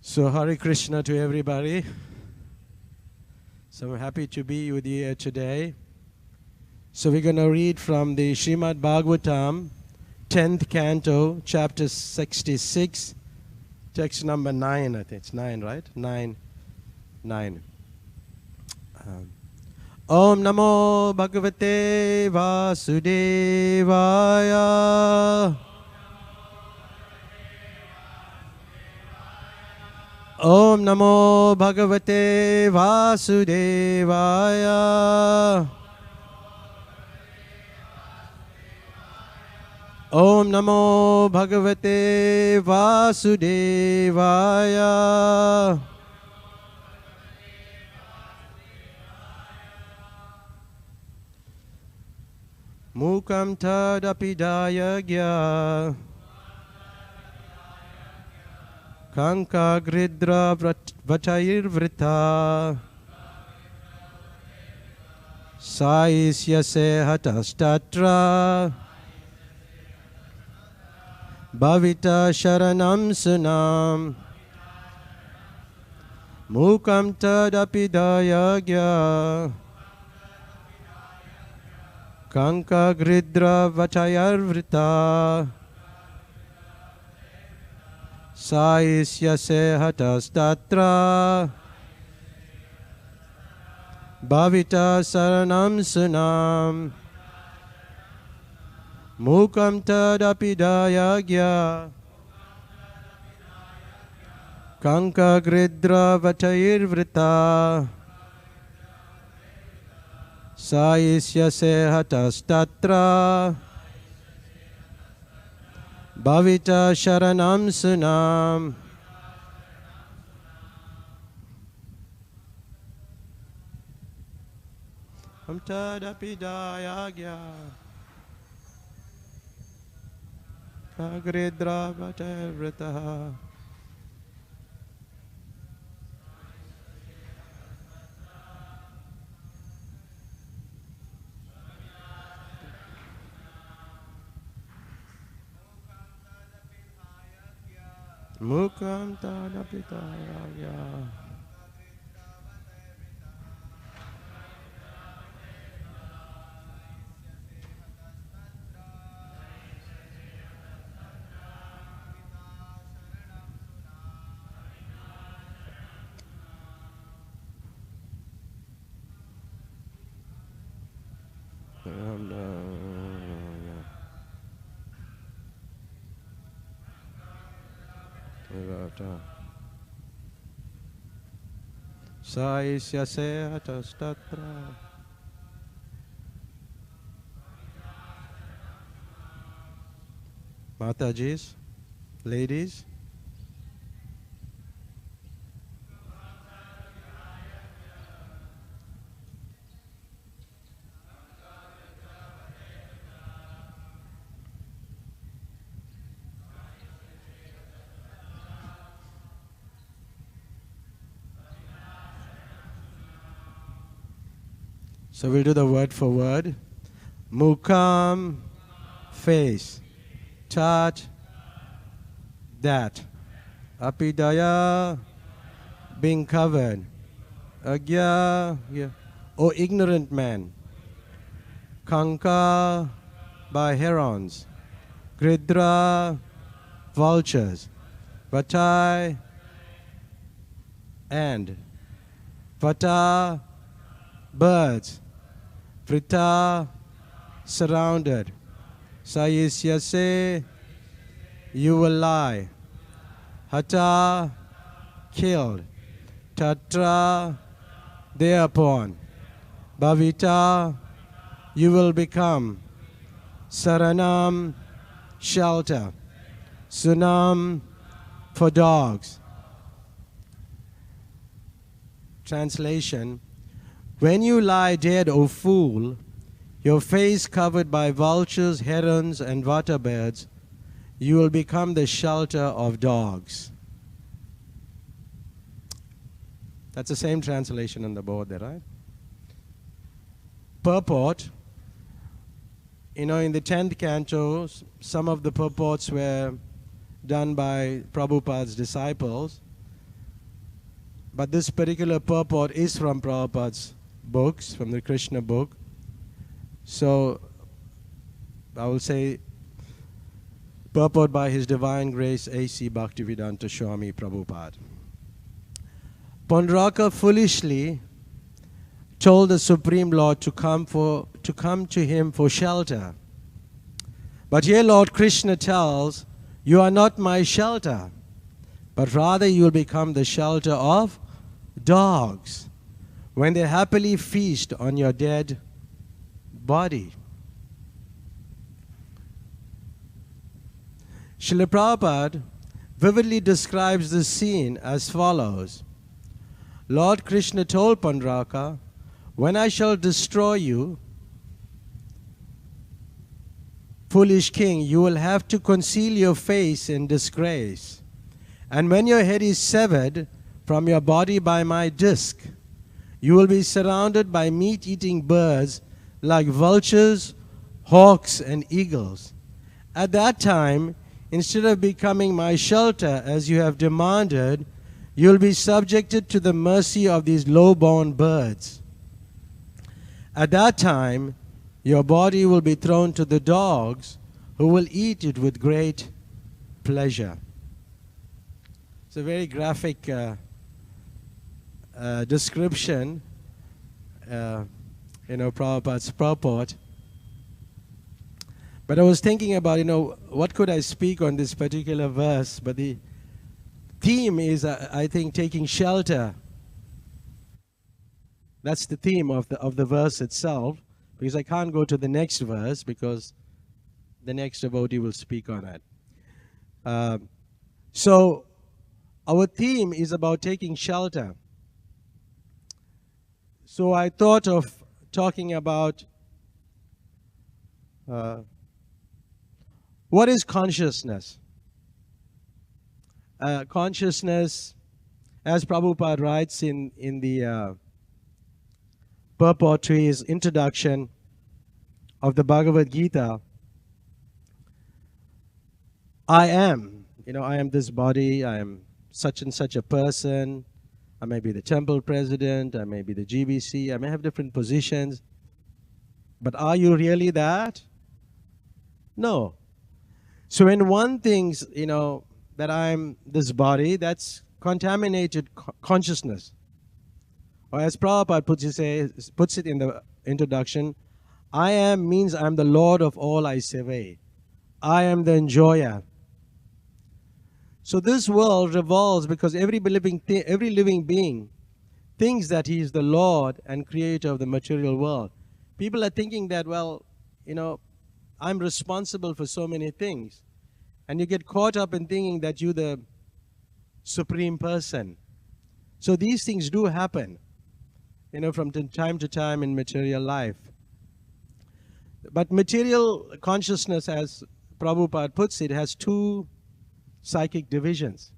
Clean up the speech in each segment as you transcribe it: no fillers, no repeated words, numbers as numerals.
So Hare Krishna to everybody. So I'm happy to be with you here today. So we're going to read from the Srimad Bhagavatam, 10th canto, chapter 66, text number 9, I think it's 9, right? 9. Om Namo Bhagavate Vasudevaya. Om Namo Bhagavate Vasudevaya. Om Namo Bhagavate Vasudevaya. Mukam tadapidayagya Kanka gridra vatayirvrita Saisyase hatastatra Bhavita sharanam sunam Mukam tadapidayagya Kanka gridra vatayirvrita Saisyase hatastatra Bhavita saranam sunam Mukam tadapidayagya Kanka gridra vatayirvrita Saisyase hatastatra Bhavita sharanam sunam Amtadapidayagya Kagridra vatayirvrita Mukam tadapidayagya Saisyase hatastatra Matajis, ladies. So we'll do the word for word. Mukam, face. Tat, that. Apidaya, being covered. Agya, O ignorant man. Kanka, by herons. Gridra, vultures. Vatai, and. Vata, birds. Vrita, surrounded. Sayisyase, you will lie. Hata, killed. Tatra, thereupon. Bhavita, you will become. Saranam, shelter. Sunam, for dogs. Translation: when you lie dead, O fool, your face covered by vultures, herons, and water birds, you will become the shelter of dogs. That's the same translation on the board there, right? Purport. In the 10th canto, some of the purports were done by Prabhupada's disciples. but this particular purport is from Prabhupada's books, from the Krishna book. So I will say, purport by His Divine Grace A.C. Bhaktivedanta Swami Prabhupada. Panduraka foolishly told the Supreme Lord to come to him for shelter. But here Lord Krishna tells, you are not my shelter, but rather you will become the shelter of dogs when they happily feast on your dead body. Srila Prabhupada vividly describes this scene as follows. Lord Krishna told Panduraka, when I shall destroy you, foolish king, you will have to conceal your face in disgrace. And when your head is severed from your body by my disc, you will be surrounded by meat-eating birds like vultures, hawks, and eagles. At that time, instead of becoming my shelter as you have demanded, you will be subjected to the mercy of these low-born birds. At that time, your body will be thrown to the dogs, who will eat it with great pleasure. It's a very graphic description, Prabhupada's purport. But I was thinking about, what could I speak on this particular verse? But the theme is, I think, taking shelter. That's the theme of the verse itself, because I can't go to the next verse because the next devotee will speak on it. So our theme is about taking shelter. So I thought of talking about what is consciousness? Consciousness, as Prabhupada writes in the purport to his introduction of the Bhagavad Gita, I am, I am this body, I am such and such a person, I may be the temple president, I may be the GBC, I may have different positions, but are you really that? No. So when one thinks, that I'm this body, that's contaminated consciousness. Or as Prabhupada puts it in the introduction, I am means I'm the Lord of all I survey. I am the enjoyer. So this world revolves because every living being thinks that he is the Lord and creator of the material world. People are thinking that, well, I'm responsible for so many things. And you get caught up in thinking that you're the supreme person. So these things do happen, from time to time in material life. But material consciousness, as Prabhupada puts it, has two psychic divisions.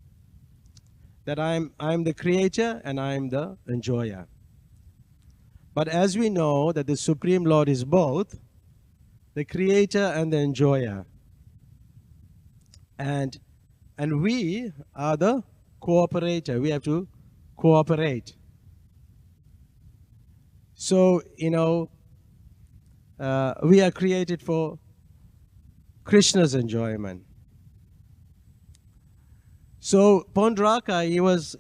That I'm the creator and I'm the enjoyer. But as we know that the Supreme Lord is both the creator and the enjoyer. And we are the cooperator. We have to cooperate. So, we are created for Krishna's enjoyment. So Panduraka, he was,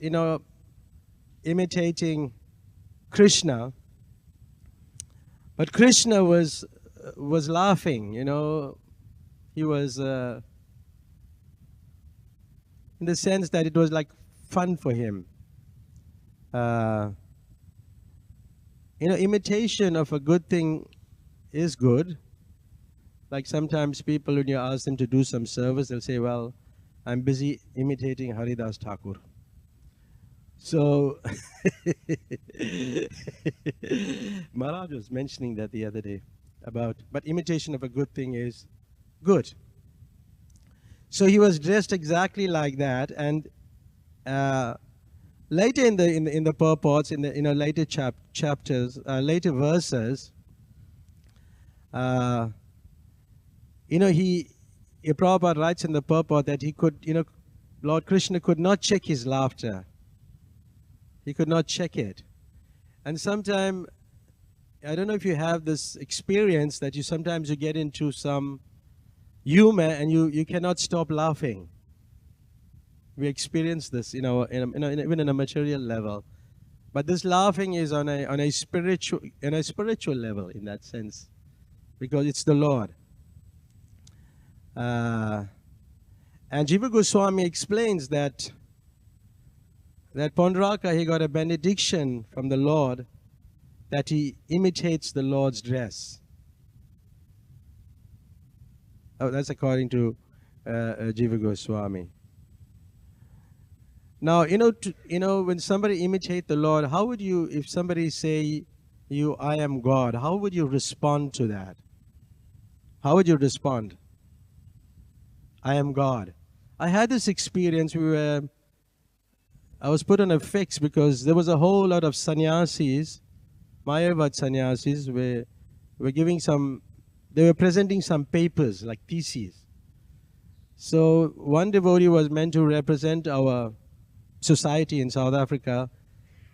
imitating Krishna. But Krishna was laughing, He was... in the sense that it was like fun for him. Imitation of a good thing is good. Like sometimes people, when you ask them to do some service, they'll say, well, I'm busy imitating Haridas Thakur. So, Maharaj was mentioning that the other day but imitation of a good thing is good. So he was dressed exactly like that, and later in the purports, in the later chapters, later verses, Prabhupada writes in the purport that he could, Lord Krishna could not check his laughter. He could not check it. And sometimes, I don't know if you have this experience that sometimes you get into some humor and you cannot stop laughing. We experience this, even in a material level. But this laughing is on a spiritual level in that sense, because it's the Lord. And Jiva Goswami explains that Pondraka, he got a benediction from the Lord that he imitates the Lord's dress. Oh, that's according to Jiva Goswami. Now, when somebody imitate the Lord, how would you, if somebody say I am God, how would you respond to that? How would you respond? I am God. I had this experience. I was put on a fix because there was a whole lot of sannyasis, Mayavad sannyasis, were giving they were presenting some papers like theses. So one devotee was meant to represent our society in South Africa,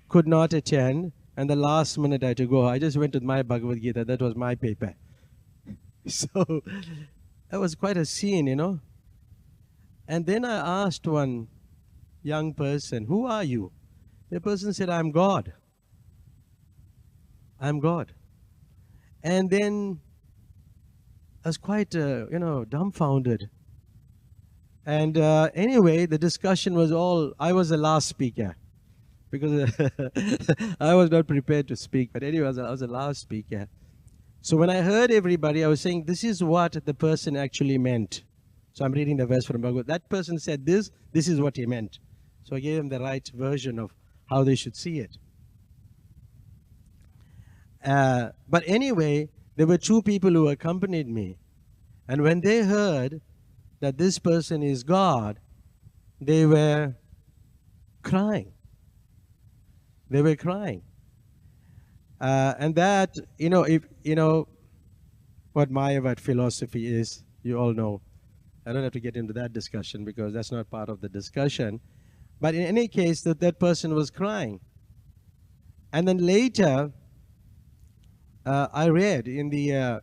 could not attend, and the last minute I had to go. I just went with my Bhagavad Gita. That was my paper. So that was quite a scene, And then I asked one young person, who are you? The person said, I'm God. I'm God. And then I was quite, dumbfounded. And anyway, the discussion was I was the last speaker because I was not prepared to speak. But anyway, I was the last speaker. So when I heard everybody, I was saying, this is what the person actually meant. So I'm reading the verse from Bhagavad. That person said this is what he meant. So I gave him the right version of how they should see it. But anyway, there were two people who accompanied me. And when they heard that this person is God, they were crying. They were crying. And that, if what Mayavad philosophy is, you all know. I don't have to get into that discussion because that's not part of the discussion. But in any case, that person was crying. And then later, I read in the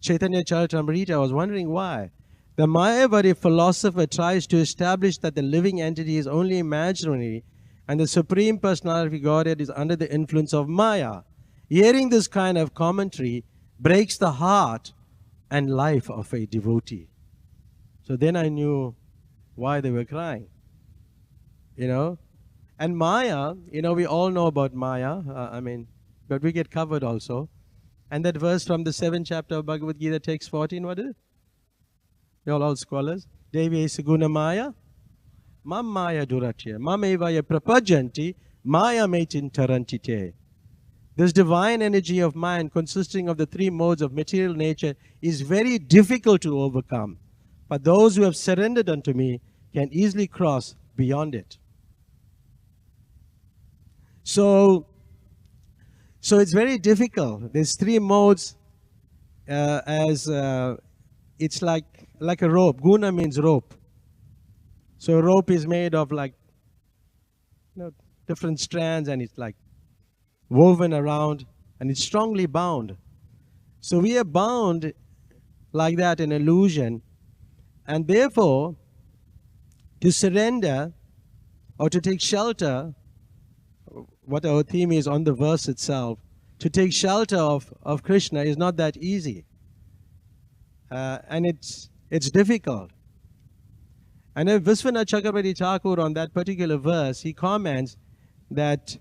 Chaitanya Charitamrita, I was wondering why. The Mayavadi philosopher tries to establish that the living entity is only imaginary and the Supreme Personality of Godhead is under the influence of Maya. Hearing this kind of commentary breaks the heart and life of a devotee. So then I knew why they were crying. And Maya, we all know about Maya, but we get covered also. And that verse from the 7th chapter of Bhagavad Gita, text 14, what is it? You're all scholars. Devi Saguna Maya, Mam Maya Duratya, Mam Evaya Prapajanti, Maya Metin Tarantite. This divine energy of mind, consisting of the three modes of material nature, is very difficult to overcome. But those who have surrendered unto me can easily cross beyond it. So it's very difficult. There's three modes it's like a rope. Guna means rope. So a rope is made of different strands, and it's like woven around, and it's strongly bound. So we are bound like that in illusion, and therefore to surrender or to take shelter, what our theme is on the verse itself, to take shelter of Krishna is not that easy. And it's difficult. And if Viswanath Chakravarti Thakur on that particular verse, he comments that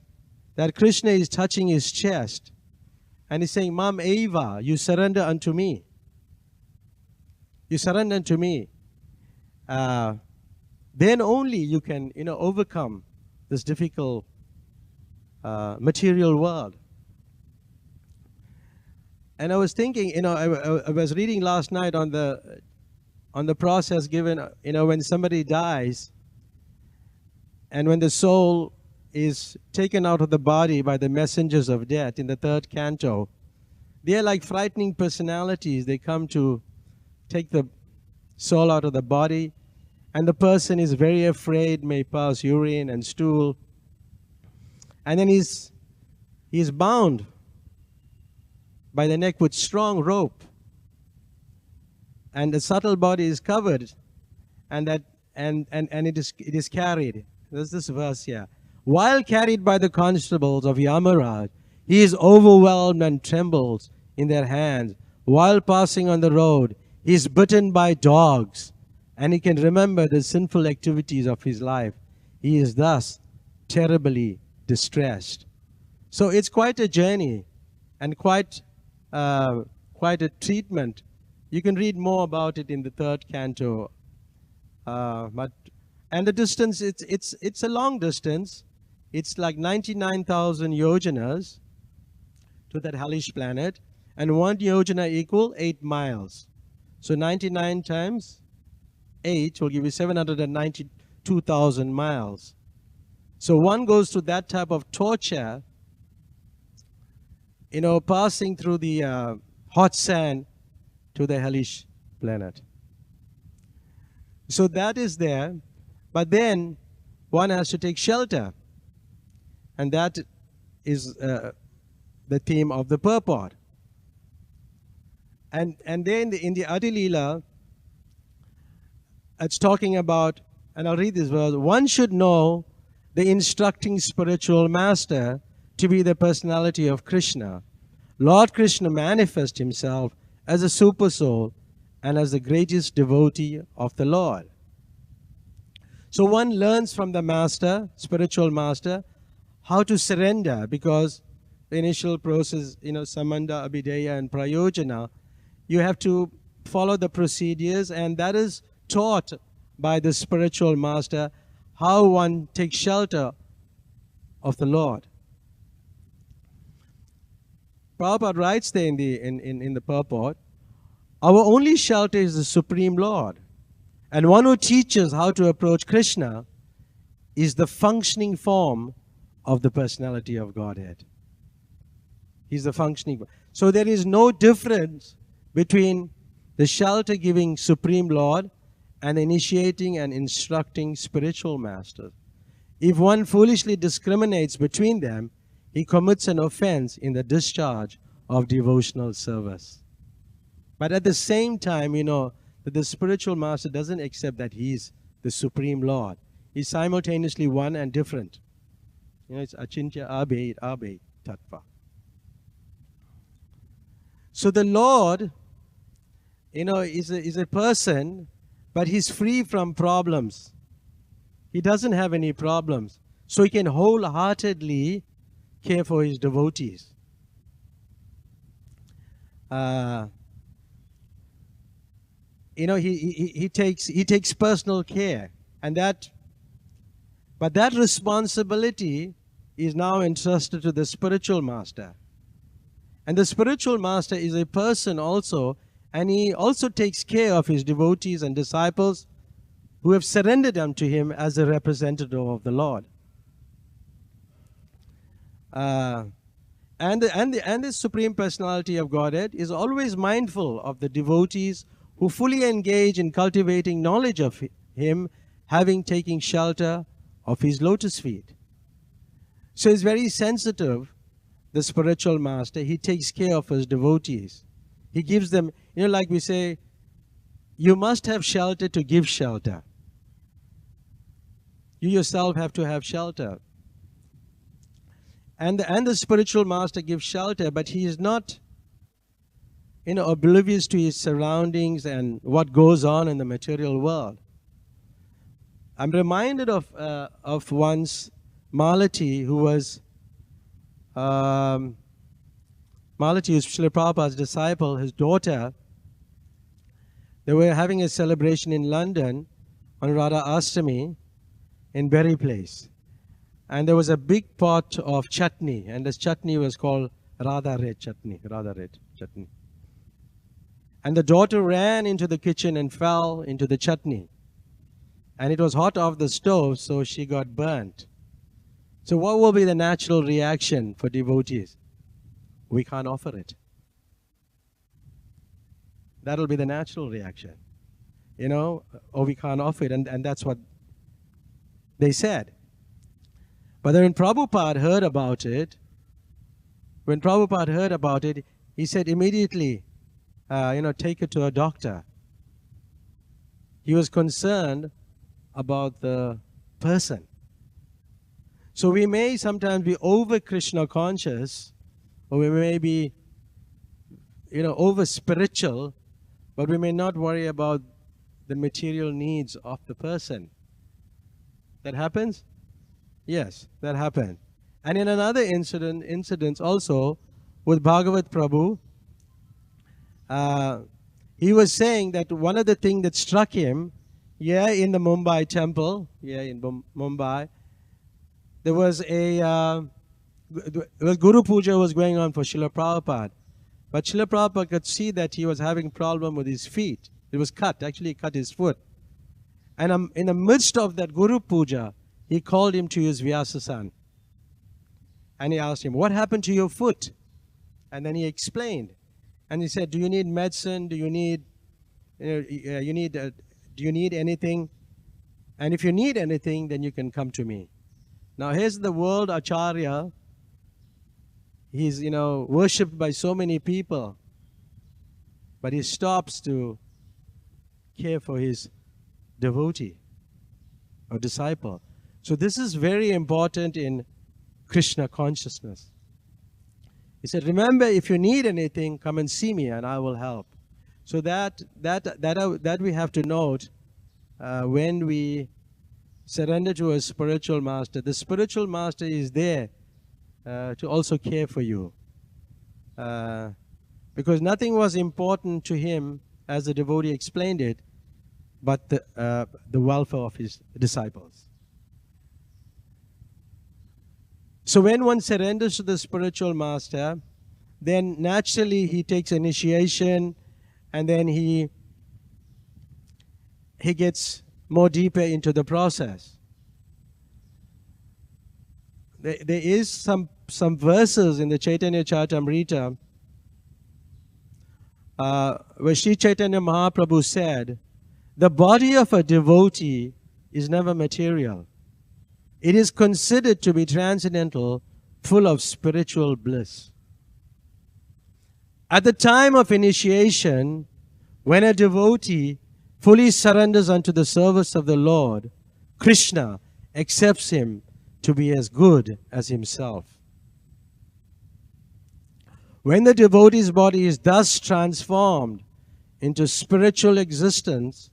Krishna is touching his chest and he's saying, Mam Eva, you surrender unto me. You surrender unto me. Then only you can, overcome this difficult material world. And I was thinking, I was reading last night on the process given, when somebody dies and when the soul is taken out of the body by the messengers of death in the 3rd canto. They are like frightening personalities. They come to take the soul out of the body, and the person is very afraid, may pass urine and stool. And then he's bound by the neck with strong rope. And the subtle body is covered, and it is carried. There's this verse here. While carried by the constables of Yamaraj, he is overwhelmed and trembles in their hands. While passing on the road, he is bitten by dogs, and he can remember the sinful activities of his life. He is thus terribly distressed. So it's quite a journey and quite a treatment. You can read more about it in the 3rd canto. And the distance, it's a long distance. It's like 99,000 yojanas to that hellish planet. And 1 yojana equal 8 miles. So 99 times 8 will give you 792,000 miles. So one goes through that type of torture, passing through the hot sand to the hellish planet. So that is there, but then one has to take shelter. And that is the theme of the purport. And then in the Adi Leela, it's talking about, and I'll read this verse, one should know the instructing spiritual master to be the personality of Krishna. Lord Krishna manifests himself as a super soul and as the greatest devotee of the Lord. So one learns from the master, spiritual master, how to surrender, because the initial process, samanda, abhideya, and prayojana, you have to follow the procedures, and that is taught by the spiritual master, how one takes shelter of the Lord. Prabhupada writes there in the purport, our only shelter is the Supreme Lord. And one who teaches how to approach Krishna is the functioning form of the personality of Godhead. He's the functioning. So there is no difference between the shelter-giving Supreme Lord and the initiating and instructing spiritual master. If one foolishly discriminates between them, he commits an offense in the discharge of devotional service. But at the same time, that the spiritual master doesn't accept that he's the Supreme Lord. He's simultaneously one and different. It's achintya abhed tattva. So the Lord, is a person, but he's free from problems. He doesn't have any problems. So he can wholeheartedly care for his devotees. He takes personal care, but that responsibility is now entrusted to the spiritual master. And the spiritual master is a person also, and he also takes care of his devotees and disciples who have surrendered unto him as a representative of the Lord. And the Supreme Personality of Godhead is always mindful of the devotees who fully engage in cultivating knowledge of him, having taken shelter of his lotus feet. So he's very sensitive, the spiritual master. He takes care of his devotees. He gives them, like we say, you must have shelter to give shelter. You yourself have to have shelter. And the spiritual master gives shelter, but he is not oblivious to his surroundings and what goes on in the material world. I'm reminded of once Malati, who was Malati, who's Srila Prabhupada's disciple, his daughter. They were having a celebration in London on Radha Ashtami in Berry Place. And there was a big pot of chutney, and this chutney was called Radha Red chutney. And the daughter ran into the kitchen and fell into the chutney. And it was hot off the stove, so she got burnt. So what will be the natural reaction for devotees? We can't offer it. That'll be the natural reaction. Or we can't offer it, and that's what they said. But when Prabhupada heard about it, he said immediately, take it to a doctor. He was concerned about the person. So we may sometimes be over Krishna conscious, or we may be, over spiritual, but we may not worry about the material needs of the person. That happens? Yes, that happened. And in another incident also with Bhagavat Prabhu, he was saying that one of the things that struck him, in the Mumbai temple, in Mumbai, there was Guru Puja was going on for Srila Prabhupada. But Srila Prabhupada could see that he was having problem with his feet. It was cut, actually he cut his foot. And in the midst of that Guru Puja, he called him to his Vyasa-san. And he asked him, what happened to your foot? And then he explained. And he said, do you need medicine? Do you need, do you need anything? And if you need anything, then you can come to me. Now here's the world Acharya. He's, worshipped by so many people. But he stops to care for his devotee or disciple. So this is very important in Krishna consciousness. He said, remember, if you need anything, come and see me and I will help. So that we have to note when we surrender to a spiritual master. The spiritual master is there to also care for you. Because nothing was important to him, as the devotee explained it, but the welfare of his disciples. So when one surrenders to the spiritual master, then naturally he takes initiation, and then he gets more deeper into the process. There is some verses in the Chaitanya Charitamrita where Sri Chaitanya Mahaprabhu said, the body of a devotee is never material. It is considered to be transcendental, full of spiritual bliss. At the time of initiation, when a devotee fully surrenders unto the service of the Lord, Krishna accepts him to be as good as himself. When the devotee's body is thus transformed into spiritual existence,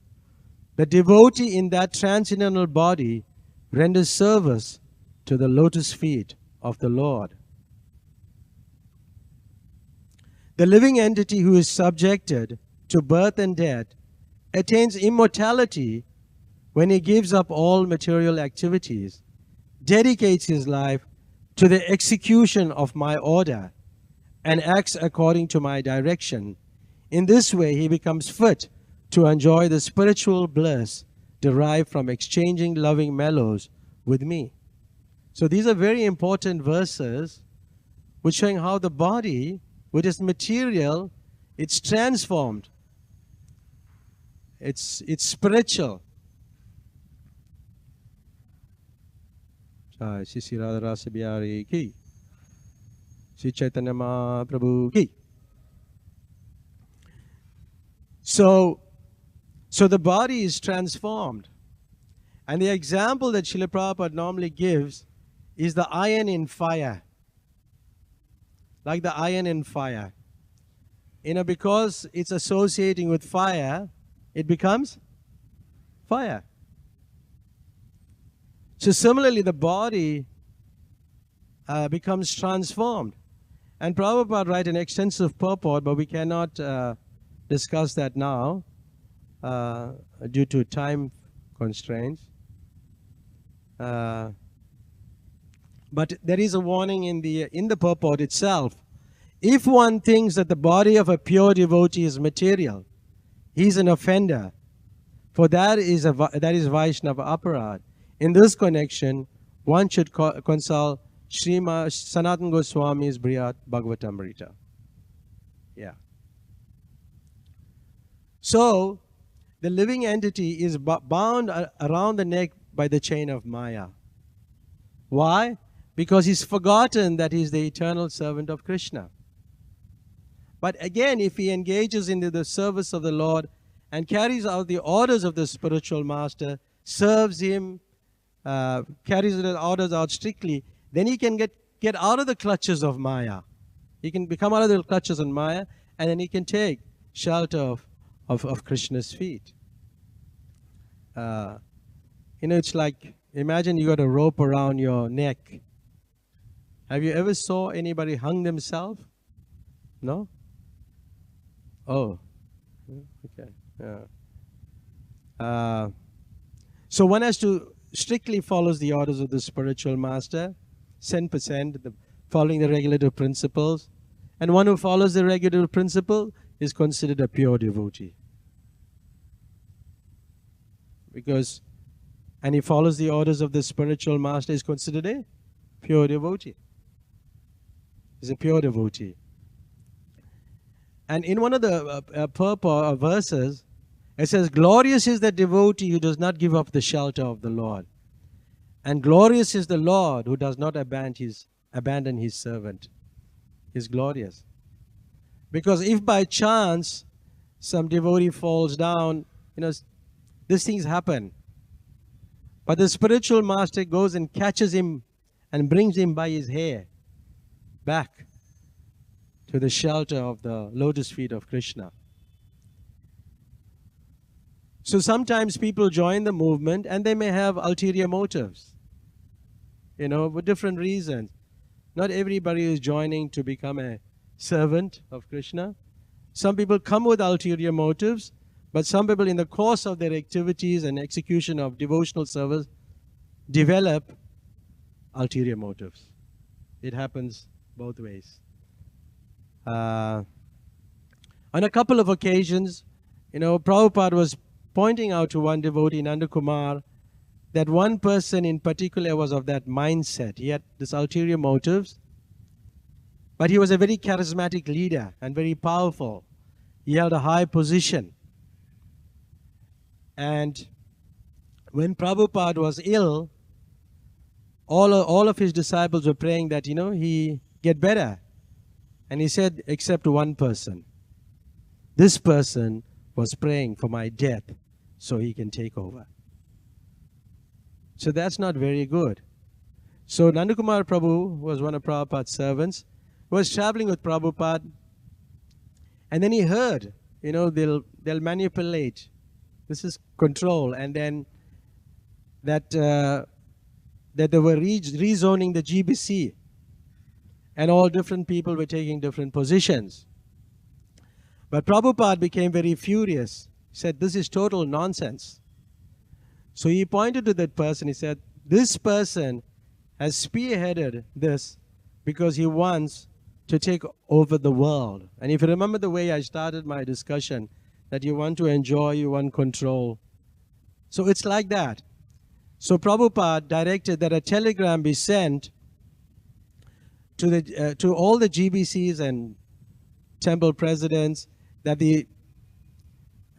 the devotee in that transcendental body renders service to the lotus feet of the Lord. The living entity who is subjected to birth and death attains immortality when he gives up all material activities, dedicates his life to the execution of my order, and acts according to my direction. In this way, he becomes fit to enjoy the spiritual bliss derived from exchanging loving mellows with me. So these are very important verses which showing how the body, which is material, it's transformed. It's spiritual. Jai Shri Radha Rasa Bihari ki, Shri Chaitanya Mahaprabhu ki. So the body is transformed. And the example that Srila Prabhupada normally gives is the iron in fire. Like the iron in fire. Because it's associating with fire, it becomes fire. So similarly, the body becomes transformed. And Prabhupada writes an extensive purport, but we cannot discuss that now due to time constraints. But there is a warning in the purport itself. If one thinks that the body of a pure devotee is material, he is an offender, for that is Vaishnava aparad. In this connection, one should consult Srimad Sanatana Goswami's Srimad Bhagavatam. Yeah. So, the living entity is bound around the neck by the chain of Maya. Why? Because he's forgotten that he's the eternal servant of Krishna. But again, if he engages into the service of the Lord and carries out the orders of the spiritual master, serves him, carries the orders out strictly, then he can get out of the clutches of Maya. He can become out of the clutches of Maya, and then he can take shelter of Krishna's feet. It's like, imagine you got a rope around your neck. Have you ever saw anybody hung themselves? No? Oh, okay. Yeah. So one has to strictly follow the orders of the spiritual master, 100%, following the regulative principles. And one who follows the regulative principle is considered a pure devotee. And he follows the orders of the spiritual master, is considered a pure devotee. He's a pure devotee. And in one of the verses, it says, glorious is the devotee who does not give up the shelter of the Lord. And glorious is the Lord who does not abandon his servant. He's glorious. Because if by chance some devotee falls down, these things happen. But the spiritual master goes and catches him and brings him by his hair back to the shelter of the lotus feet of Krishna. So sometimes people join the movement and they may have ulterior motives, for different reasons. Not everybody is joining to become a servant of Krishna. Some people come with ulterior motives, but some people in the course of their activities and execution of devotional service develop ulterior motives. It happens both ways. On a couple of occasions, Prabhupada was pointing out to one devotee, Nanda Kumar, that one person in particular was of that mindset. He had this ulterior motives, but he was a very charismatic leader and very powerful. He held a high position. And when Prabhupada was ill, all of his disciples were praying that, he get better. And he said, except one person. This person was praying for my death so he can take over. So that's not very good. So Nandakumar Prabhu was one of Prabhupada's servants, was traveling with Prabhupada, and then he heard, they'll manipulate. This is control. And then that they were rezoning the GBC. And all different people were taking different positions. But Prabhupada became very furious. He said, this is total nonsense. So he pointed to that person. He said, this person has spearheaded this because he wants to take over the world. And if you remember the way I started my discussion, that you want to enjoy, you want control. So it's like that. So Prabhupada directed that a telegram be sent to all the GBCs and temple presidents that the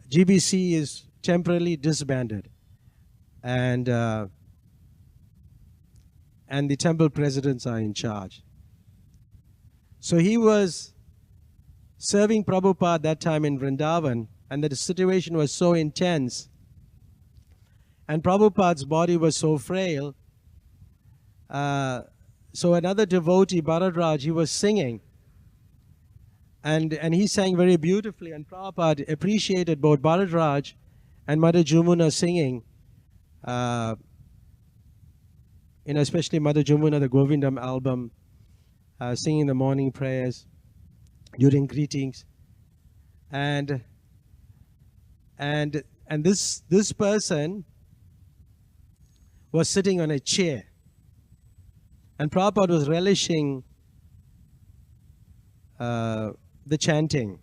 GBC is temporarily disbanded, and the temple presidents are in charge. So he was serving Prabhupada that time in Vrindavan, and the situation was so intense, and Prabhupada's body was so frail. So another devotee, Bharadraj, he was singing. And he sang very beautifully. And Prabhupada appreciated both Bharadraj and Mother Jumuna singing. Especially Mother Jumuna, the Govindam album, singing the morning prayers during greetings. And this person was sitting on a chair. And Prabhupada was relishing the chanting.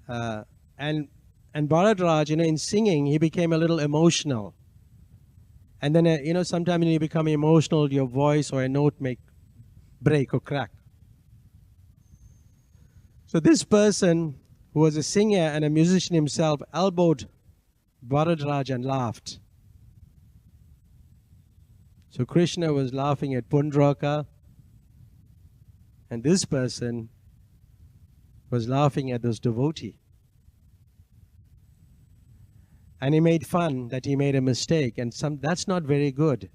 And Bharadraj, in singing, he became a little emotional. And then, sometimes when you become emotional, your voice or a note may break or crack. So this person, who was a singer and a musician himself, elbowed Bharadraj and laughed. So Krishna was laughing at Pundraka, and this person was laughing at this devotee. And he made fun that he made a mistake, and that's not very good.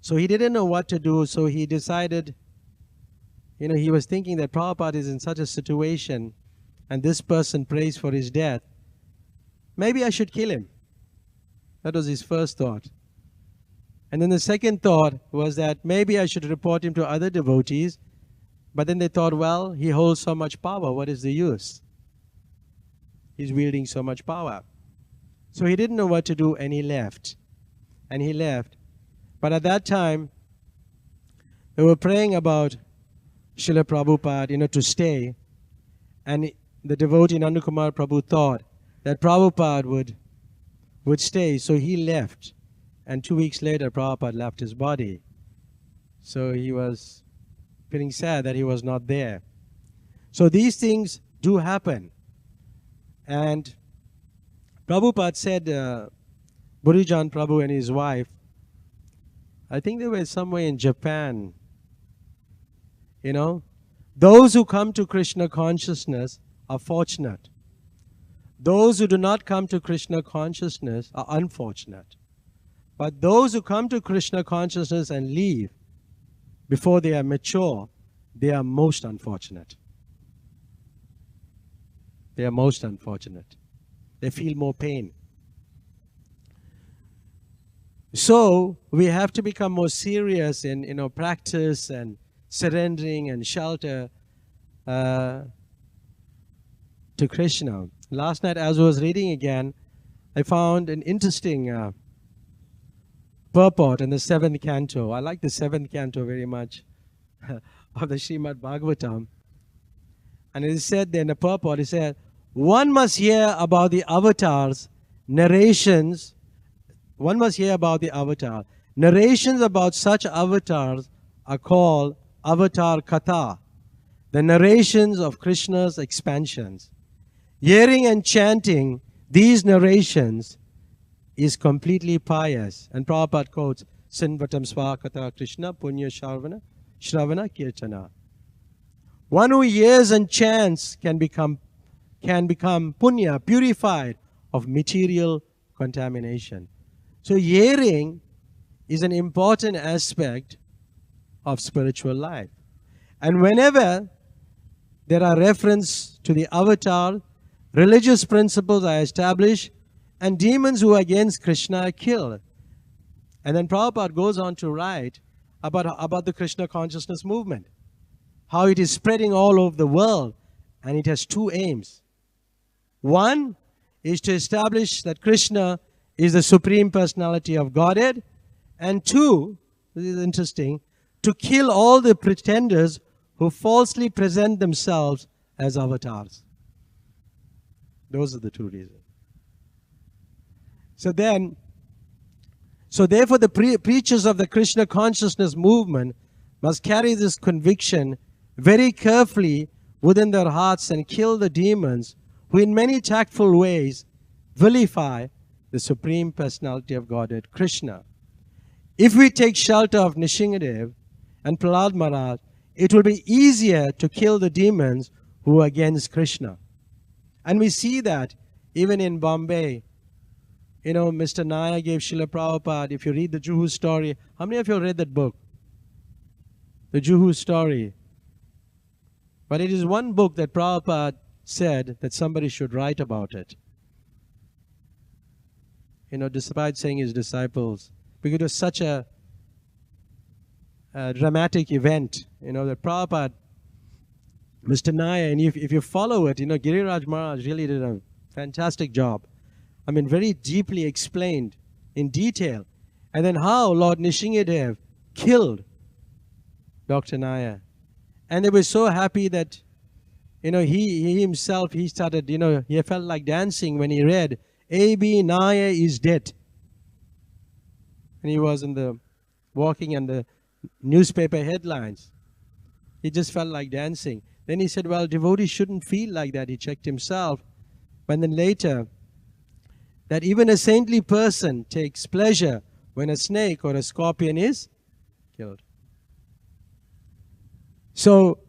So he didn't know what to do, so he decided, he was thinking that Prabhupada is in such a situation, and this person prays for his death. Maybe I should kill him. That was his first thought. And then the second thought was that maybe I should report him to other devotees. But then they thought, well, he holds so much power. What is the use? He's wielding so much power. So he didn't know what to do, and he left. And he left. But at that time, they were praying about Srila Prabhupada, to stay. And the devotee Nandakumar Prabhu thought that Prabhupada would stay. So he left. And 2 weeks later, Prabhupada left his body. So he was feeling sad that he was not there. So these things do happen. And Prabhupada said, Burijan Prabhu and his wife, I think they were somewhere in Japan. Those who come to Krishna consciousness are fortunate. Those who do not come to Krishna consciousness are unfortunate. But those who come to Krishna consciousness and leave before they are mature, they are most unfortunate. They are most unfortunate. They feel more pain. So we have to become more serious in practice and surrendering and shelter to Krishna. Last night, as I was reading again, I found an interesting purport in the 7th canto. I like the 7th canto very much of the Srimad Bhagavatam. And it is said there in the purport, it said, one must hear about the avatars, narrations. One must hear about the avatar. Narrations about such avatars are called avatar katha, the narrations of Krishna's expansions. Hearing and chanting these narrations is completely pious. And Prabhupada quotes, Sinvatam Swakata Krishna Punya Shravana Kirtana. One who hears and chants can become punya, purified of material contamination. So hearing is an important aspect of spiritual life. And whenever there are reference to the avatar, religious principles are established, and demons who are against Krishna are killed. And then Prabhupada goes on to write about the Krishna consciousness movement, how it is spreading all over the world, and it has two aims. One is to establish that Krishna is the Supreme Personality of Godhead, and two, this is interesting, to kill all the pretenders who falsely present themselves as avatars. Those are the two reasons. So therefore the preachers of the Krishna consciousness movement must carry this conviction very carefully within their hearts and kill the demons who in many tactful ways vilify the Supreme Personality of Godhead, Krishna. If we take shelter of Nishingadev and Prahlad Maharaj, it will be easier to kill the demons who are against Krishna. And we see that even in Bombay. Mr. Naya gave Srila Prabhupada, if you read the Juhu story, how many of you read that book? The Juhu story. But it is one book that Prabhupada said that somebody should write about it. Despite saying his disciples, because it was such a dramatic event, that Prabhupada, Mr. Naya, and if you follow it, Giriraj Maharaj really did a fantastic job. Very deeply explained in detail. And then how Lord Nishingadev killed Dr. Naya. And they were so happy that, he himself, he started, he felt like dancing when he read, A.B. Naya is dead. And he was walking in the newspaper headlines. He just felt like dancing. Then he said, well, devotees shouldn't feel like that. He checked himself. But then later, that even a saintly person takes pleasure when a snake or a scorpion is killed. So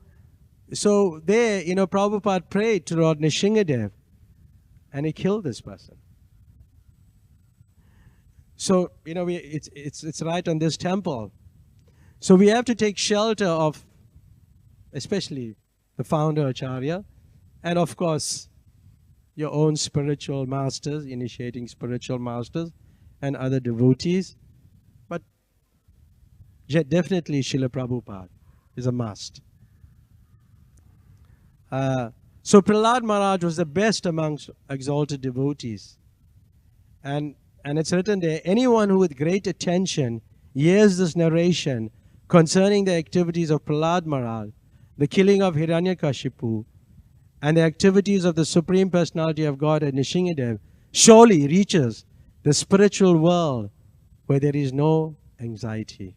there, Prabhupada prayed to Lord Nrsingadev, and he killed this person. So, it's right on this temple. So we have to take shelter of, especially the founder Acharya, and of course, your own spiritual masters, initiating spiritual masters, and other devotees. But definitely Srila Prabhupada is a must. So Prahlad Maharaj was the best amongst exalted devotees. And it's written there, anyone who with great attention hears this narration concerning the activities of Prahlad Maharaj, the killing of Hiranyakashipu, and the activities of the Supreme Personality of Godhead, Nrsingadev, surely reaches the spiritual world where there is no anxiety.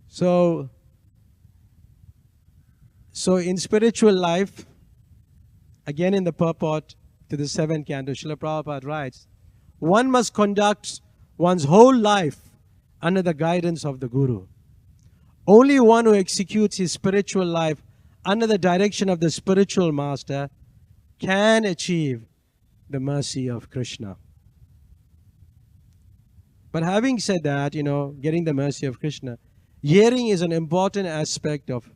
So in spiritual life, again in the purport to the 7th canto, Srila Prabhupada writes, one must conduct one's whole life under the guidance of the Guru. Only one who executes his spiritual life under the direction of the spiritual master can achieve the mercy of Krishna. But having said that, getting the mercy of Krishna, hearing is an important aspect of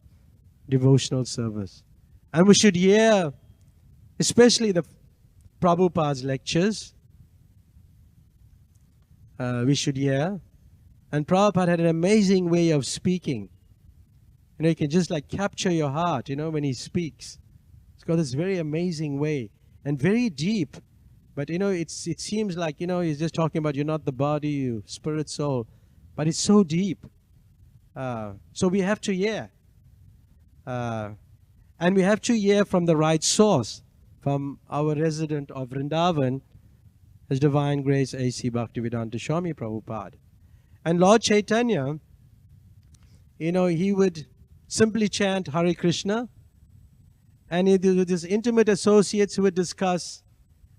devotional service. And we should hear, especially the Prabhupada's lectures. We should hear. And Prabhupada had an amazing way of speaking. He can just like capture your heart, when he speaks. It's got this very amazing way and very deep. But, it seems like, he's just talking about you're not the body, you spirit, soul. But it's so deep. So we have to hear. And we have to hear from the right source, from our resident of Vrindavan, His Divine Grace A.C. Bhaktivedanta Swami Prabhupada. And Lord Chaitanya, he would simply chant Hare Krishna, and with his intimate associates he would discuss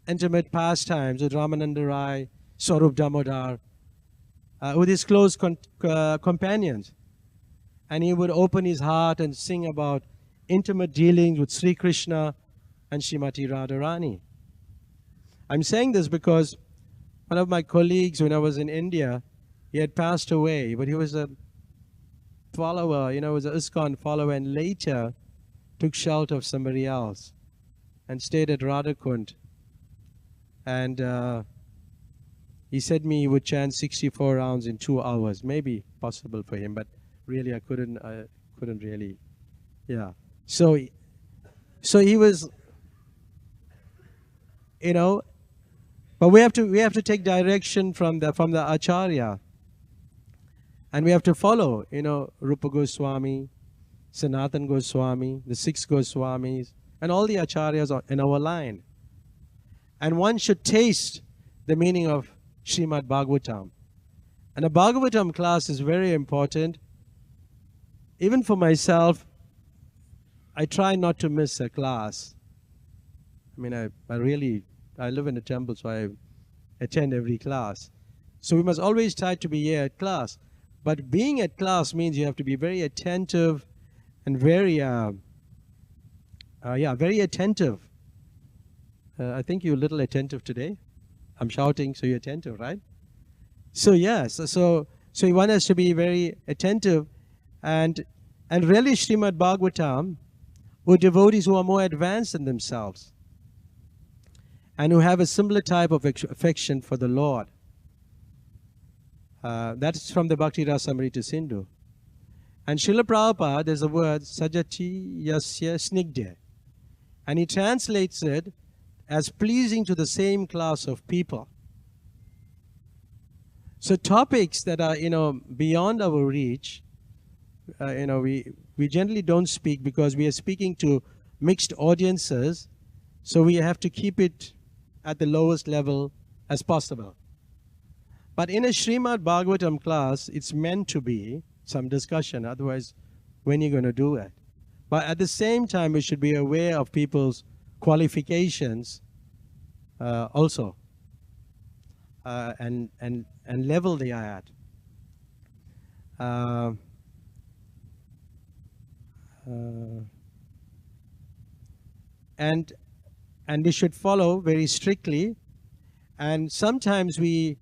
intimate pastimes with Ramananda Rai, Swarup Damodar, with his close companions. And he would open his heart and sing about intimate dealings with Sri Krishna and Srimati Radharani. I'm saying this because one of my colleagues when I was in India, he had passed away, but he was a follower, was an ISKCON follower, and later took shelter of somebody else and stayed at Radhakund. And he said me he would chant 64 rounds in 2 hours. Maybe possible for him, but really I couldn't really, yeah. So he was, but we have to take direction from the Acharya. And we have to follow, Rupa Goswami, Sanatan Goswami, the 6 Goswamis, and all the Acharyas in our line. And one should taste the meaning of Srimad Bhagavatam. And a Bhagavatam class is very important. Even for myself, I try not to miss a class. I mean, I live in a temple, so I attend every class. So we must always try to be here at class. But being at class means you have to be very attentive and very attentive. I think you're a little attentive today. I'm shouting, so you're attentive, right? So yes, so you want us to be very attentive, and really Srimad Bhagavatam, who are devotees who are more advanced in themselves and who have a similar type of affection for the Lord. That's from the Bhakti Rasamrita Sindhu. And Srila Prabhupada, there's a word, Sajati Yasya Snigdha. And he translates it as pleasing to the same class of people. So topics that are, beyond our reach, we generally don't speak because we are speaking to mixed audiences. So we have to keep it at the lowest level as possible. But in a Srimad Bhagavatam class, it's meant to be some discussion. Otherwise, when are you going to do it? But at the same time, we should be aware of people's qualifications also. and level they are at. And we should follow very strictly. And sometimes we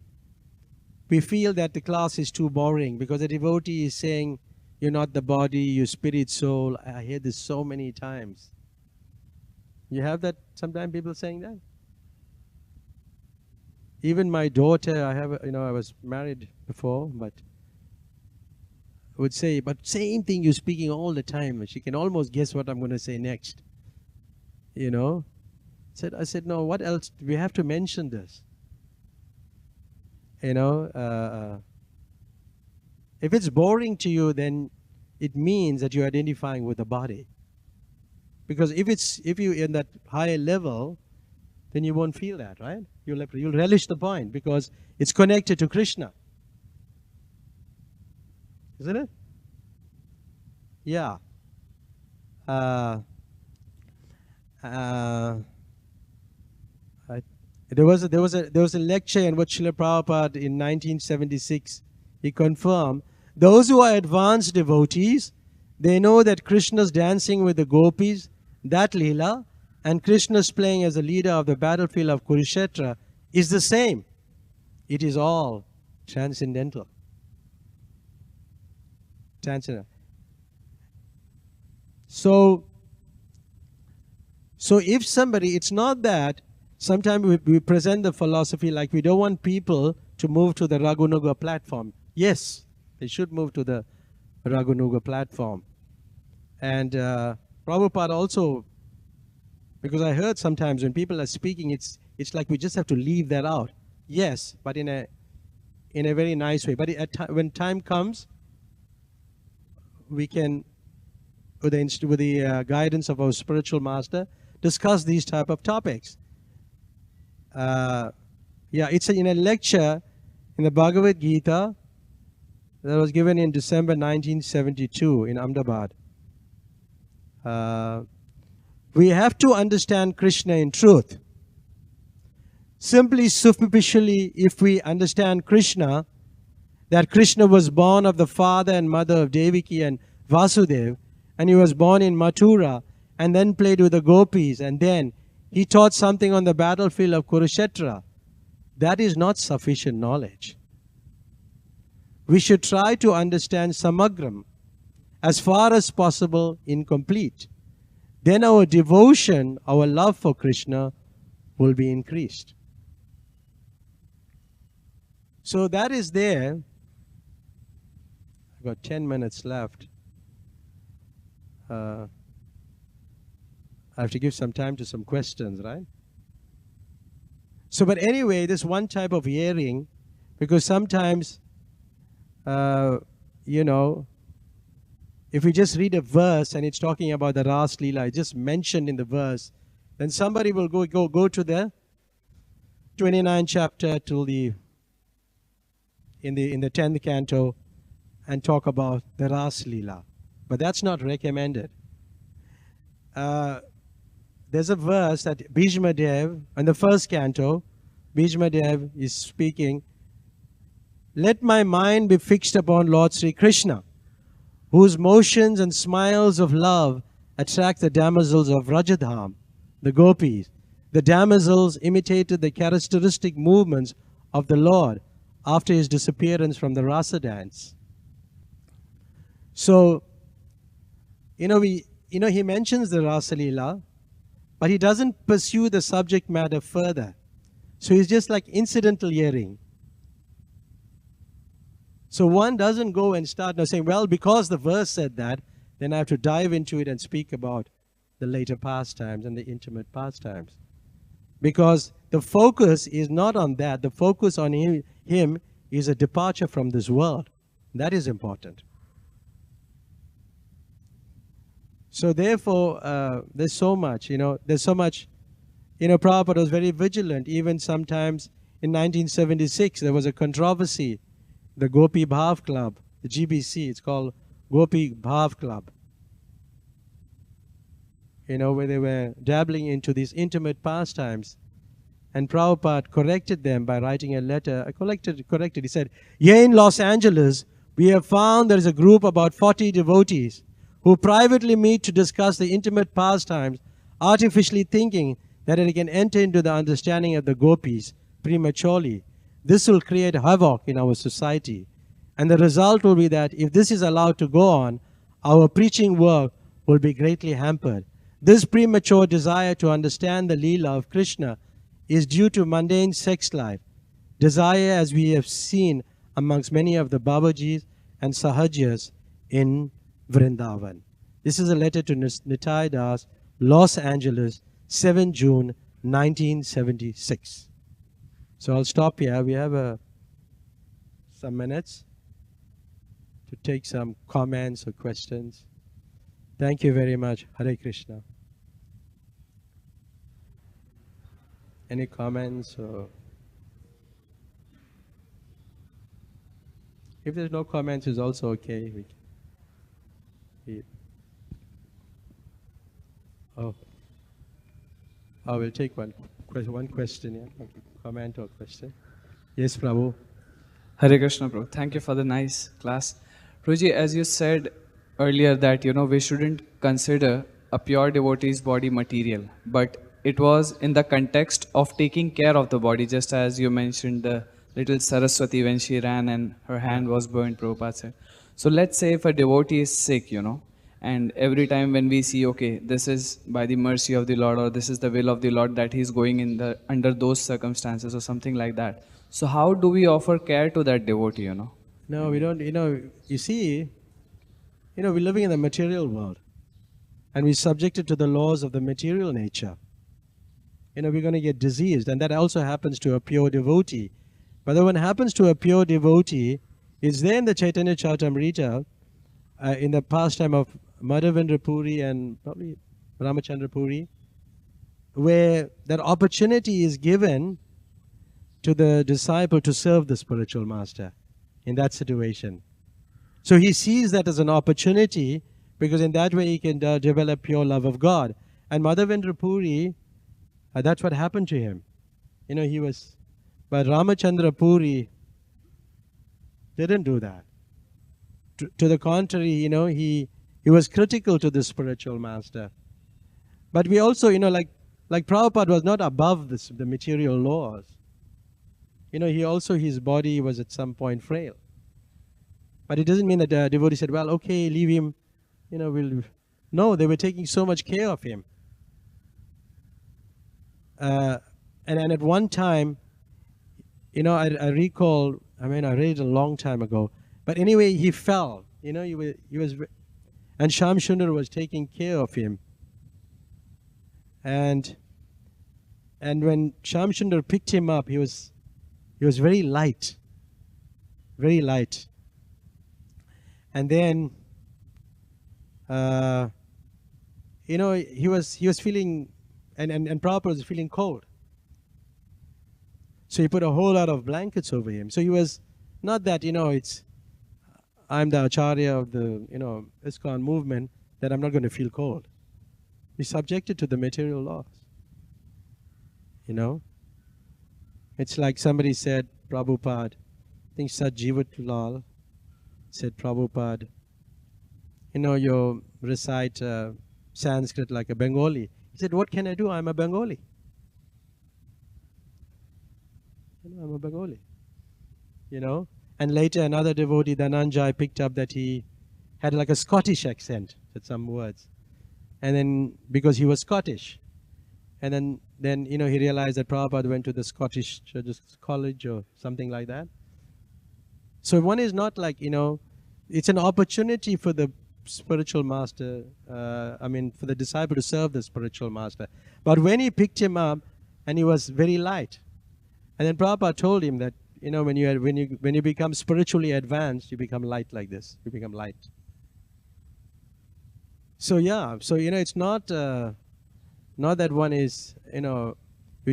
feel that the class is too boring because the devotee is saying, you're not the body, you're spirit, soul. I hear this so many times. You have that sometimes, people saying that? Even my daughter, I was married before, but would say, but same thing you're speaking all the time. She can almost guess what I'm going to say next. I said, no, what else? We have to mention this. If it's boring to you, then it means that you're identifying with the body. Because if you're in that higher level, then you won't feel that, right? You'll relish the point because it's connected to Krishna. Isn't it? Yeah. There was a lecture in what Srila Prabhupada in 1976, he confirmed, those who are advanced devotees, they know that Krishna's dancing with the gopis, that Leela, and Krishna's playing as the leader of the battlefield of Kurukshetra is the same. It is all transcendental. So if somebody, it's not that, sometimes we present the philosophy like we don't want people to move to the Raghunath platform. Yes, they should move to the Raghunath platform. And Prabhupada also, because I heard sometimes when people are speaking, it's like we just have to leave that out. Yes, but in a very nice way. But when time comes, we can, with the guidance of our spiritual master, discuss these type of topics. It's in a lecture in the Bhagavad Gita that was given in December 1972 in Ahmedabad. We have to understand Krishna in truth. Simply superficially, if we understand Krishna, that Krishna was born of the father and mother of Devaki and Vasudeva, and he was born in Mathura, and then played with the gopis, and then he taught something on the battlefield of Kurukshetra. That is not sufficient knowledge. We should try to understand Samagram, as far as possible incomplete. Then our devotion, our love for Krishna will be increased. So that is there. I've got 10 minutes left. I have to give some time to some questions, right? So, but anyway, this one type of hearing, because sometimes, if we just read a verse and it's talking about the Ras Leela, just mentioned in the verse, then somebody will go to the 29th chapter to in the 10th canto and talk about the Ras Leela. But that's not recommended. There's a verse that Bhishma Dev, in the first canto, Bhishma Dev is speaking, let my mind be fixed upon Lord Sri Krishna, whose motions and smiles of love attract the damsels of Rajadham, the gopis. The damsels imitated the characteristic movements of the Lord after his disappearance from the Rasa dance. So, he mentions the Rasa Leela, but he doesn't pursue the subject matter further. So he's just like incidental hearing. So one doesn't go and start now saying, well, because the verse said that, then I have to dive into it and speak about the later pastimes and the intimate pastimes. Because the focus is not on that. The focus on him is a departure from this world. That is important. So therefore, there's so much, Prabhupada was very vigilant. Even sometimes in 1976, there was a controversy. The Gopi Bhav Club, the GBC, it's called Gopi Bhav Club. Where they were dabbling into these intimate pastimes. And Prabhupada corrected them by writing a letter. Corrected. He said, here in Los Angeles, we have found there is a group about 40 devotees who privately meet to discuss the intimate pastimes, artificially thinking that they can enter into the understanding of the gopis prematurely. This will create havoc in our society. And the result will be that if this is allowed to go on, our preaching work will be greatly hampered. This premature desire to understand the Leela of Krishna is due to mundane sex life. Desire, as we have seen amongst many of the Babajis and Sahajas in Vrindavan. This is a letter to Nitai Das, Los Angeles, 7 June 1976. So I'll stop here. We have some minutes to take some comments or questions. Thank you very much. Hare Krishna. Any comments? Or if there's no comments, it's also okay. I will take one question. Yeah. Comment or question. Yes, Prabhu. Hare Krishna, Prabhu. Thank you for the nice class. Prabhuji, as you said earlier that, we shouldn't consider a pure devotee's body material, but it was in the context of taking care of the body, just as you mentioned the little Saraswati when she ran and her hand was burned, Prabhupada said. So let's say if a devotee is sick, and every time when we see, okay, this is by the mercy of the Lord, or this is the will of the Lord that he's going under those circumstances or something like that. So how do we offer care to that devotee, No, we don't, you see, we're living in the material world and we're subjected to the laws of the material nature. We're going to get diseased, and that also happens to a pure devotee. But then when it happens to a pure devotee, it's there in the Chaitanya Charitamrita, in the pastime of Madhavendra Puri and probably Ramachandra Puri, where that opportunity is given to the disciple to serve the spiritual master in that situation. So he sees that as an opportunity, because in that way he can develop pure love of God. And Madhavendra Puri, that's what happened to him. But Ramachandra Puri didn't do that. To the contrary, he was critical to the spiritual master. But we also, like Prabhupada was not above the material laws. His body was at some point frail. But it doesn't mean that the devotee said, well, okay, leave him, No, they were taking so much care of him. And at one time, I recall, I read it a long time ago, but anyway, he fell. He was, and Shyam Sundar was taking care of him. And when Shyam Sundar picked him up, he was very light, very light. And then, he was feeling, and Prabhupada was feeling cold. So he put a whole lot of blankets over him. So he was not that, I'm the Acharya of the, ISKCON movement, that I'm not going to feel cold. He's subjected to the material laws. It's like somebody said, Prabhupada, I think Satjivat Lal said, Prabhupada, you recite Sanskrit like a Bengali. He said, what can I do? I'm a Bengali. I'm a Bengali. And later another devotee, Dhananjay, picked up that he had like a Scottish accent, said some words. And then, because he was Scottish. And then he realized that Prabhupada went to the Scottish Church's College or something like that. So one is not like, it's an opportunity for the spiritual master, for the disciple to serve the spiritual master. But when he picked him up, and he was very light. And then Prabhupada told him that, when you become spiritually advanced, you become light like this. You become light. So yeah, it's not that one is, you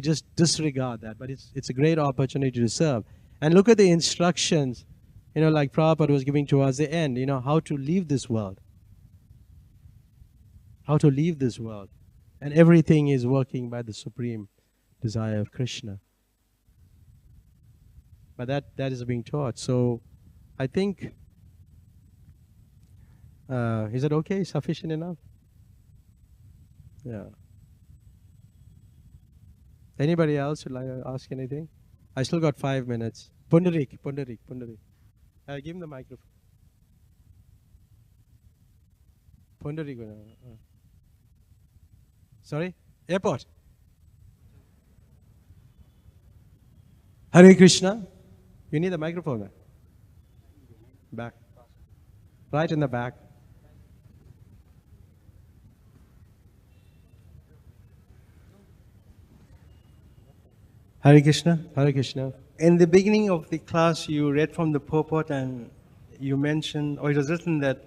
just disregard that, but it's a great opportunity to serve. And look at the instructions, like Prabhupada was giving to us at the end, how to leave this world. How to leave this world. And everything is working by the Supreme desire of Krishna. But that is being taught. So I think, is it okay? Sufficient enough? Yeah. Anybody else would like to ask anything? I still got 5 minutes. Pundarik. Give him the microphone. Pundarik. Sorry? Airport. Hare Krishna. You need the microphone. Back. Right in the back. Hare Krishna. Hare Krishna. In the beginning of the class, you read from the purport and you mentioned, or it was written that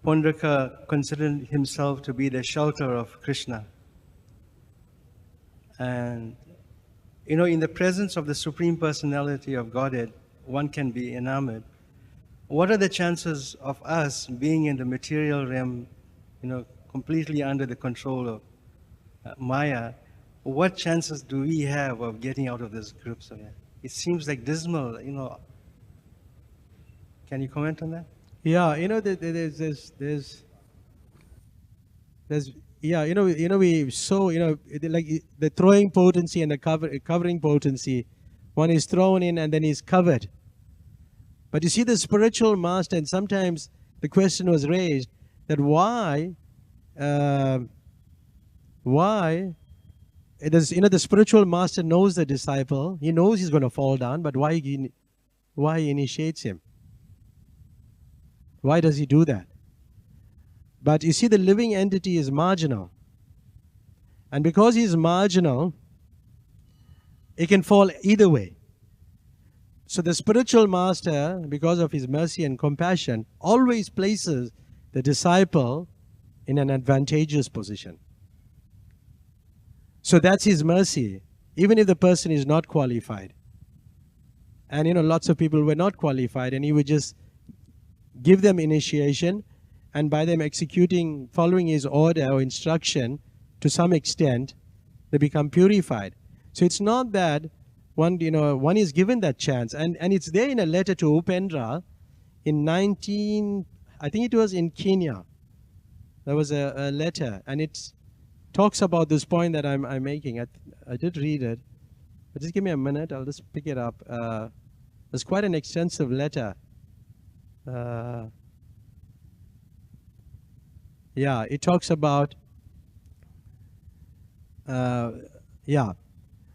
Pundarika considered himself to be the shelter of Krishna. And, you know, in the presence of the Supreme Personality of Godhead, one can be enamored. What are the chances of us being in the material realm, you know, completely under the control of Maya? What chances do we have of getting out of this group? So it seems like dismal, you know. Can you comment on that? Yeah, you know, there's yeah, you know, we so, you know, like the throwing potency and the covering potency. One is thrown in and then is covered. But you see the spiritual master, and sometimes the question was raised that why it is, you know, the spiritual master knows the disciple. He knows he's going to fall down, but why he initiates him? Why does he do that? But you see, the living entity is marginal. And because he's marginal, it can fall either way. So the spiritual master, because of his mercy and compassion, always places the disciple in an advantageous position. So that's his mercy, even if the person is not qualified. And, you know, lots of people were not qualified, and he would just give them initiation, and by them executing, following his order or instruction, to some extent, they become purified. So it's not that one is given that chance. And it's there in a letter to Upendra in I think it was in Kenya. There was a letter, and it talks about this point that I'm making. I did read it, but just give me a minute. I'll just pick it up. It's quite an extensive letter. Yeah, it talks about,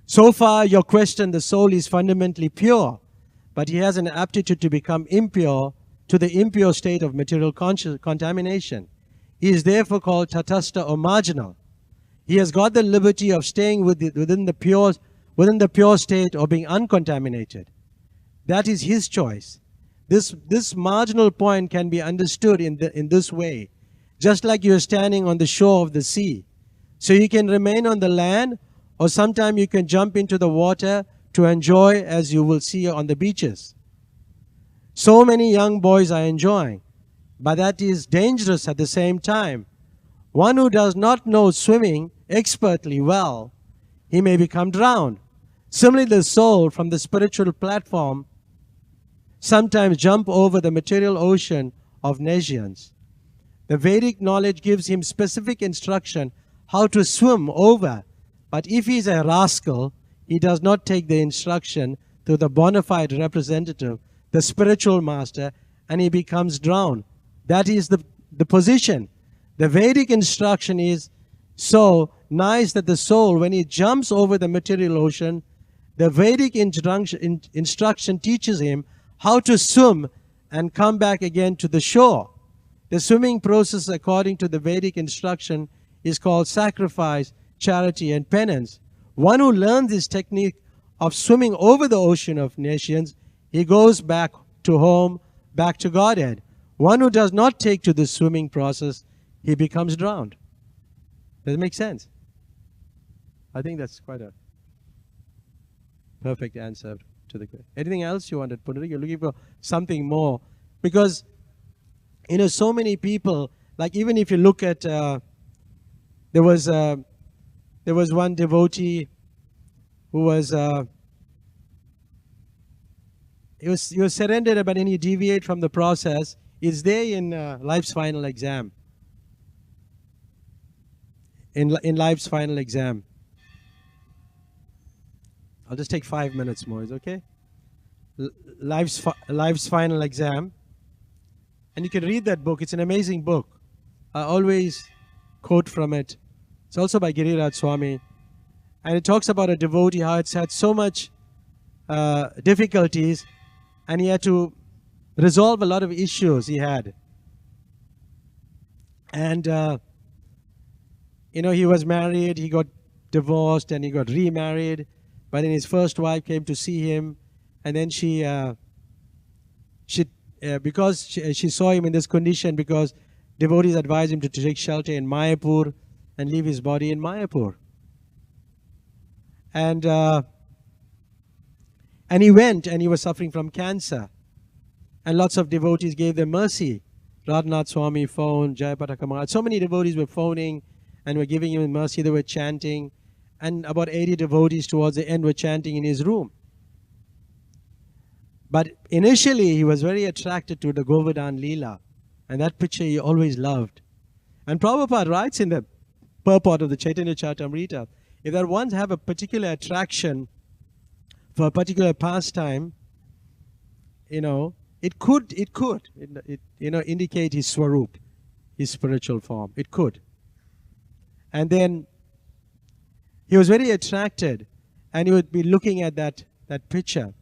so far your question, the soul is fundamentally pure, but he has an aptitude to become impure, to the impure state of material contamination. He is therefore called tatastha or marginal. He has got the liberty of staying within the pure state or being uncontaminated. That is his choice. This marginal point can be understood in this way. Just like you're standing on the shore of the sea. So you can remain on the land, or sometime you can jump into the water to enjoy, as you will see on the beaches. So many young boys are enjoying, but that is dangerous at the same time. One who does not know swimming expertly well, he may become drowned. Similarly, the soul from the spiritual platform sometimes jump over the material ocean of nescience. The Vedic knowledge gives him specific instruction how to swim over, but if he is a rascal, he does not take the instruction to the bona fide representative, the spiritual master, and he becomes drowned. That is the position. The Vedic instruction is so nice that the soul, when he jumps over the material ocean, the Vedic instruction teaches him how to swim and come back again to the shore. The swimming process, according to the Vedic instruction, is called sacrifice, charity, and penance. One who learns this technique of swimming over the ocean of nations, he goes back to home, back to Godhead. One who does not take to the swimming process, he becomes drowned. Does it make sense? I think that's quite a perfect answer to the question. Anything else you wanted, Pundarik? You're looking for something more. Because, you know, so many people, like even if you look at, there was one devotee who was he was surrendered, but then he deviated from the process. Is there in life's final exam. In life's final exam. I'll just take 5 minutes more. Is it okay? Life's final exam. And you can read that book. It's an amazing book. I always quote from it. It's also by Giriraj Swami. And it talks about a devotee, how it's had so much difficulties, and he had to resolve a lot of issues he had. And, he was married, he got divorced, and he got remarried. But then his first wife came to see him, and then because she saw him in this condition, because devotees advised him to take shelter in Mayapur and leave his body in Mayapur. And he went, and he was suffering from cancer. And lots of devotees gave them mercy. Raghunath Swami phoned, Jayapataka Maharaj. So many devotees were phoning and were giving him mercy. They were chanting. And about 80 devotees towards the end were chanting in his room. But initially, he was very attracted to the Govardhan Leela. And that picture he always loved. And Prabhupada writes in the purport of the Chaitanya Charitamrita, if that ones have a particular attraction for a particular pastime, it could indicate his swarup, his spiritual form. It could. And then he was very attracted, and he would be looking at that picture.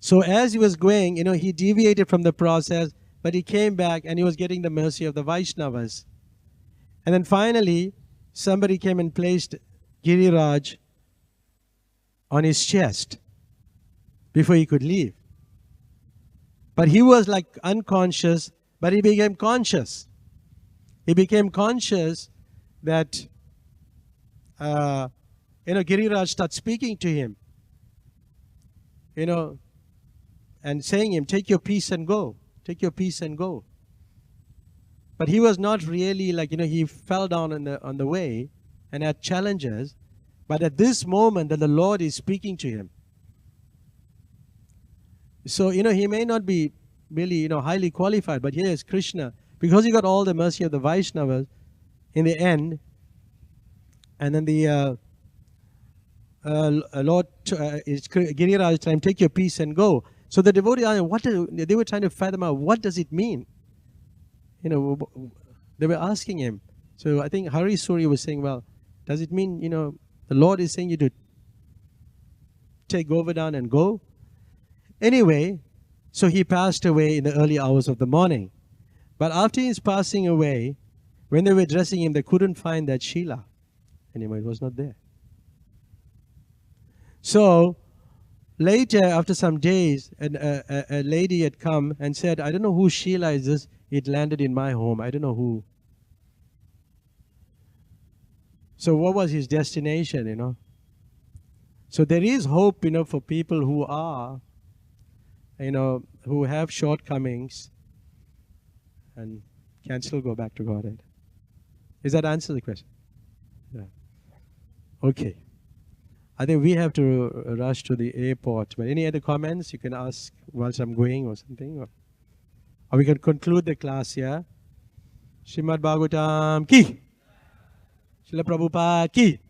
So as he was going, he deviated from the process, but he came back and he was getting the mercy of the Vaishnavas. And then finally, somebody came and placed Giriraj on his chest before he could leave. But he was like unconscious, but he became conscious. He became conscious that, Giriraj started speaking to him, and saying him, take your peace and go. Take your peace and go. But he was not really he fell down on the way and had challenges. But at this moment that the Lord is speaking to him. So, he may not be really, highly qualified, but here is Krishna. Because he got all the mercy of the Vaishnavas in the end, and then the Lord, Giriraj time, take your peace and go. So the devotees, they were trying to fathom out, what does it mean? They were asking him. So I think Hari Suri was saying, well, does it mean, the Lord is saying you to take Govardhan and go? Anyway, so he passed away in the early hours of the morning. But after his passing away, when they were dressing him, they couldn't find that Sheila. Anyway, it was not there. So later, after some days, a lady had come and said, I don't know who Sheila is this. It landed in my home. I don't know who. So what was his destination, So there is hope, for people who are, who have shortcomings and can still go back to Godhead. Does that answer the question? Yeah. Okay. I think we have to rush to the airport. But any other comments you can ask whilst I'm going or something? Or we can conclude the class here. Srimad Bhagavatam ki. Srila Prabhupada ki.